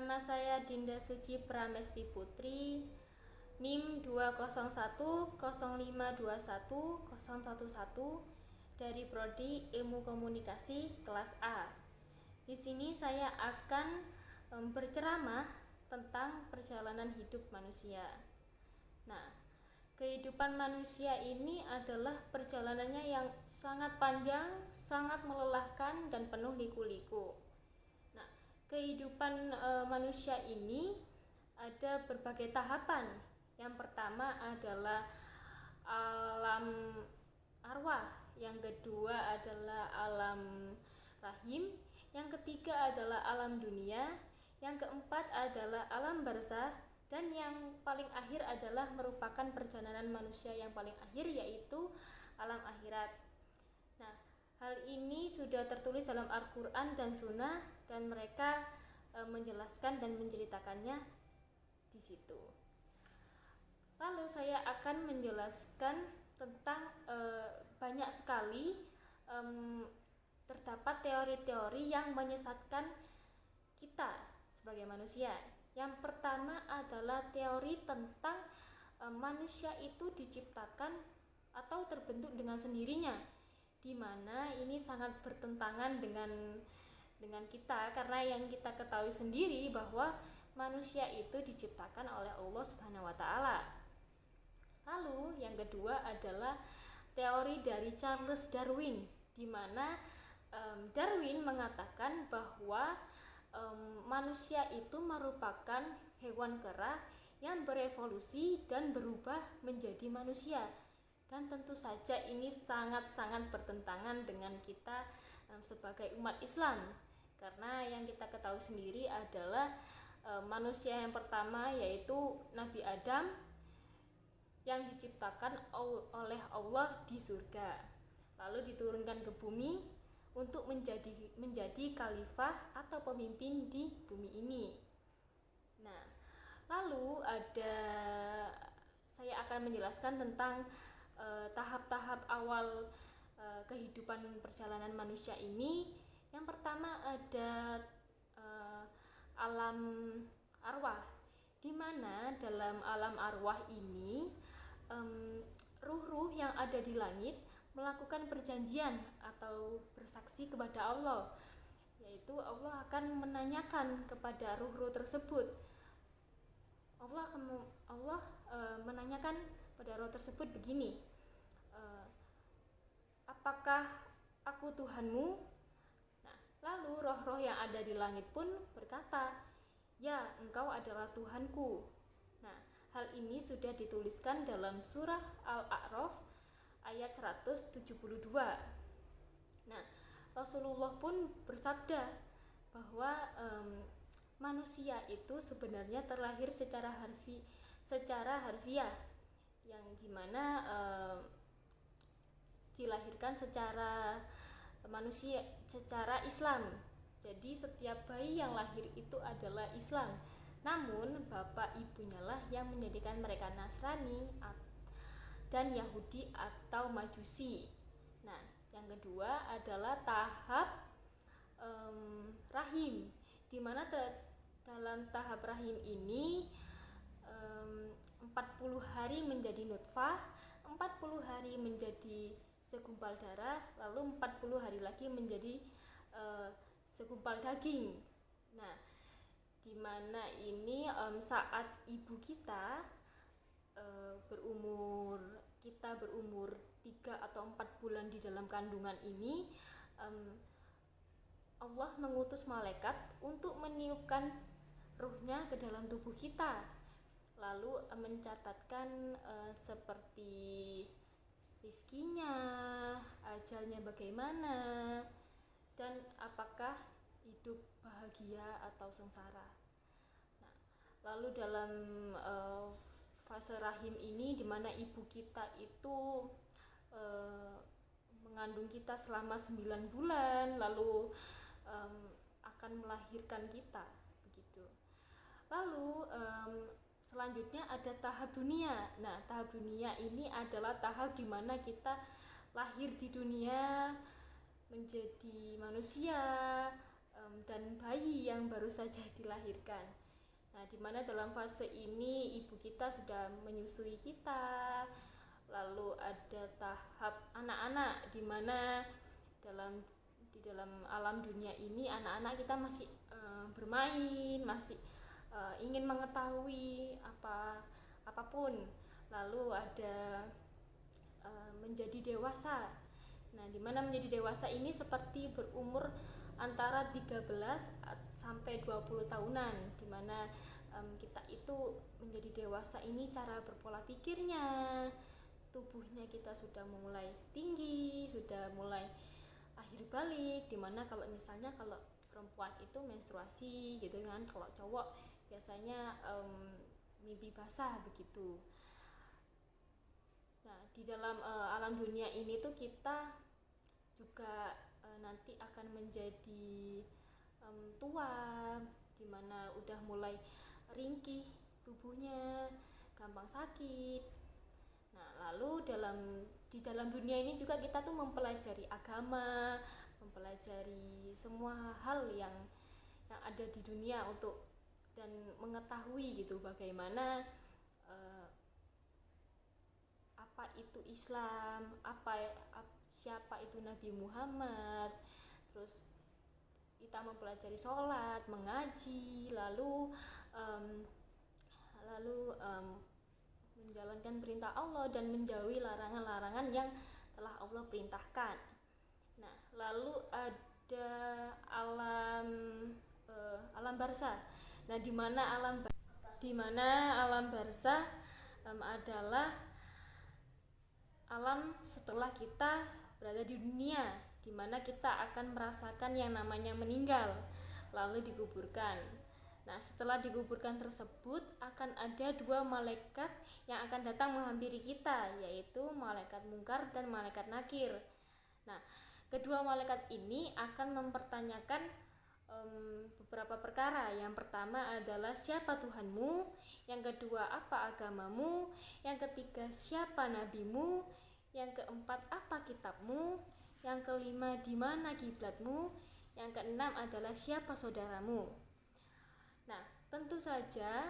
Nama saya Dinda Suci Pramesti Putri, NIM 20105210111 dari Prodi Ilmu Komunikasi kelas A. Di sini saya akan berceramah tentang perjalanan hidup manusia. Nah, kehidupan manusia ini adalah perjalanannya yang sangat panjang, sangat melelahkan dan penuh liku-liku. Nah, kehidupan manusia ini ada berbagai tahapan. Yang pertama adalah alam arwah, yang kedua adalah alam rahim, yang ketiga adalah alam dunia, yang keempat adalah alam barzah, dan yang paling akhir adalah merupakan perjalanan manusia yang paling akhir, yaitu alam akhirat. Nah, hal ini sudah tertulis dalam Al-Quran dan Sunnah, dan mereka menjelaskan dan menceritakannya di situ. Lalu saya akan menjelaskan tentang banyak sekali terdapat teori-teori yang menyesatkan kita sebagai manusia. Yang pertama adalah teori tentang manusia itu diciptakan atau terbentuk dengan sendirinya, di mana ini sangat bertentangan dengan kita, karena yang kita ketahui sendiri bahwa manusia itu diciptakan oleh Allah Subhanahu wa taala. Lalu yang kedua adalah teori dari Charles Darwin, di mana Darwin mengatakan bahwa manusia itu merupakan hewan kera yang berevolusi dan berubah menjadi manusia. Dan tentu saja ini sangat-sangat bertentangan dengan kita sebagai umat Islam, karena yang kita ketahui sendiri adalah manusia yang pertama yaitu Nabi Adam yang diciptakan oleh Allah di surga, lalu diturunkan ke bumi untuk menjadi khalifah atau pemimpin di bumi ini. Nah, lalu saya akan menjelaskan tentang tahap-tahap awal kehidupan perjalanan manusia ini. Yang pertama ada alam arwah, di mana dalam alam arwah ini ruh-ruh yang ada di langit melakukan perjanjian atau bersaksi kepada Allah, yaitu Allah akan menanyakan kepada ruh-ruh tersebut. Allah menanyakan pada roh tersebut begini, apakah aku Tuhanmu? Nah, lalu roh-roh yang ada di langit pun berkata, ya, engkau adalah Tuhanku. Nah, hal ini sudah dituliskan dalam surah Al-A'raf ayat 172. Nah, Rasulullah pun bersabda bahwa manusia itu sebenarnya terlahir secara harfiah, yang dimana dilahirkan secara manusia secara Islam. Jadi setiap bayi yang lahir itu adalah Islam. Namun bapak ibunya lah yang menjadikan mereka Nasrani dan Yahudi atau Majusi. Nah, yang kedua adalah tahap rahim, di mana dalam tahap rahim ini 40 hari menjadi nutfah, 40 hari menjadi segumpal darah, lalu 40 hari lagi menjadi segumpal daging. Nah, di mana ini saat ibu kita berumur 3 atau 4 bulan di dalam kandungan ini, Allah mengutus malaikat untuk meniupkan ruhnya ke dalam tubuh kita, lalu mencatatkan seperti rizkinya, ajalnya bagaimana, dan apakah hidup bahagia atau sengsara. Nah, lalu dalam fase rahim ini, di mana ibu kita itu mengandung kita selama 9 bulan, lalu akan melahirkan kita, begitu. Lalu selanjutnya ada tahap dunia. Nah, tahap dunia ini adalah tahap di mana kita lahir di dunia menjadi manusia, dan bayi yang baru saja dilahirkan. Nah, di mana dalam fase ini ibu kita sudah menyusui kita, lalu ada tahap anak-anak di mana di dalam alam dunia ini anak-anak kita masih bermain, masih ingin mengetahui apapun. Lalu ada menjadi dewasa. Nah, di mana menjadi dewasa ini seperti berumur antara 13 sampai 20 tahunan, di mana kita itu menjadi dewasa ini cara berpola pikirnya, tubuhnya kita sudah mulai tinggi, sudah mulai akhir balik, dimana kalau misalnya kalau perempuan itu menstruasi gitu kan, kalau cowok biasanya mimpi basah begitu. Nah, di dalam alam dunia ini tuh kita juga nanti akan menjadi tua, dimana udah mulai ringkih tubuhnya, gampang sakit. Nah, lalu di dalam dunia ini juga kita tuh mempelajari agama, mempelajari semua hal yang ada di dunia untuk dan mengetahui gitu bagaimana apa itu Islam, siapa itu Nabi Muhammad, terus kita mempelajari sholat, mengaji, lalu menjalankan perintah Allah dan menjauhi larangan-larangan yang telah Allah perintahkan. Nah, lalu ada alam barzah. Nah, di mana alam barzah adalah alam setelah kita berada di dunia, di mana kita akan merasakan yang namanya meninggal, lalu dikuburkan. Nah, setelah dikuburkan tersebut akan ada dua malaikat yang akan datang menghampiri kita, yaitu malaikat mungkar dan malaikat nakir. Nah, kedua malaikat ini akan mempertanyakan beberapa perkara. Yang pertama adalah siapa Tuhanmu, yang kedua apa agamamu, yang ketiga siapa nabimu, yang keempat apa kitabmu, yang kelima di mana kiblatmu, yang keenam adalah siapa saudaramu. Nah, tentu saja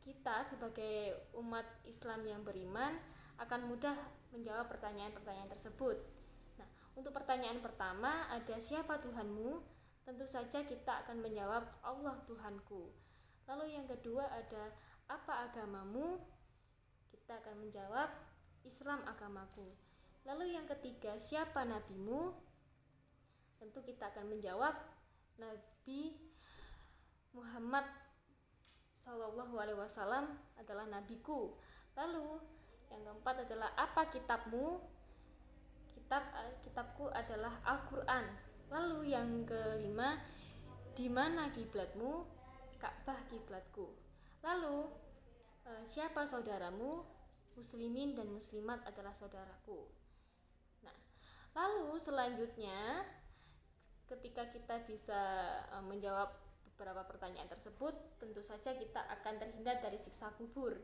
kita sebagai umat Islam yang beriman akan mudah menjawab pertanyaan-pertanyaan tersebut. Nah, untuk pertanyaan pertama ada siapa Tuhanmu? Tentu saja kita akan menjawab Allah Tuhanku. Lalu yang kedua ada apa agamamu? Kita akan menjawab Islam agamaku. Lalu yang ketiga siapa nabimu? Tentu kita akan menjawab Nabi Muhammad Sallallahu Alaihi Wasallam adalah nabiku. Lalu yang keempat adalah apa kitabmu? Kitabku adalah Al-Quran. Lalu yang kelima, di mana kiblatmu? Ka'bah kiblatku. Lalu siapa saudaramu? Muslimin dan muslimat adalah saudaraku. Nah, lalu selanjutnya ketika kita bisa menjawab beberapa pertanyaan tersebut, tentu saja kita akan terhindar dari siksa kubur.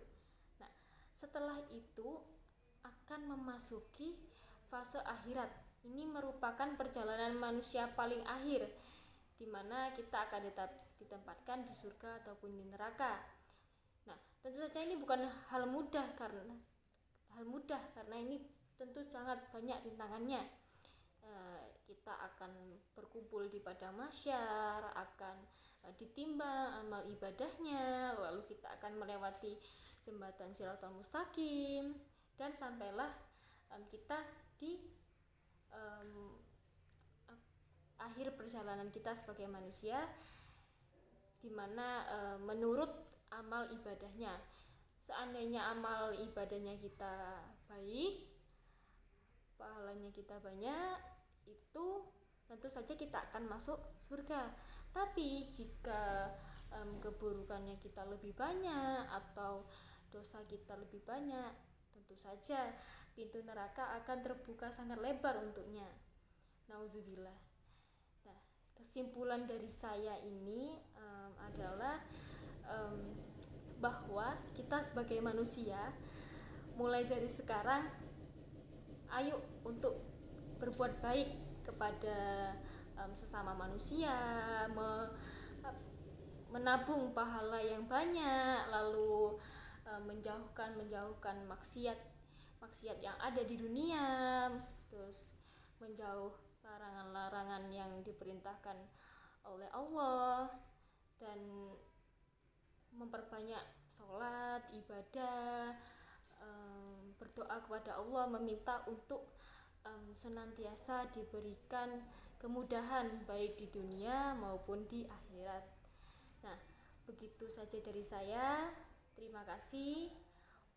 Nah, setelah itu akan memasuki fase akhirat. Ini merupakan perjalanan manusia paling akhir, di mana kita akan ditempatkan di surga ataupun di neraka. Nah, tentu saja ini bukan hal mudah karena ini tentu sangat banyak rintangannya. Kita akan berkumpul di padang mahsyar, akan ditimbang amal ibadahnya, lalu kita akan melewati jembatan Shiratal Mustaqim, dan sampailah kita di akhir perjalanan kita sebagai manusia, di mana menurut amal ibadahnya. Seandainya amal ibadahnya kita baik, pahalanya kita banyak, itu tentu saja kita akan masuk surga. Tapi jika keburukannya kita lebih banyak atau dosa kita lebih banyak, tentu saja pintu neraka akan terbuka sangat lebar untuknya. Nauzubillah. Nah, kesimpulan dari saya ini adalah bahwa kita sebagai manusia mulai dari sekarang ayo untuk berbuat baik kepada sesama manusia, menabung pahala yang banyak, lalu menjauhkan maksiat yang ada di dunia, terus menjauh larangan-larangan yang diperintahkan oleh Allah, dan memperbanyak sholat, ibadah, berdoa kepada Allah, meminta untuk senantiasa diberikan kemudahan baik di dunia maupun di akhirat. Nah, begitu saja dari saya. Terima kasih.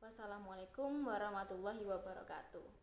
Wassalamualaikum warahmatullahi wabarakatuh.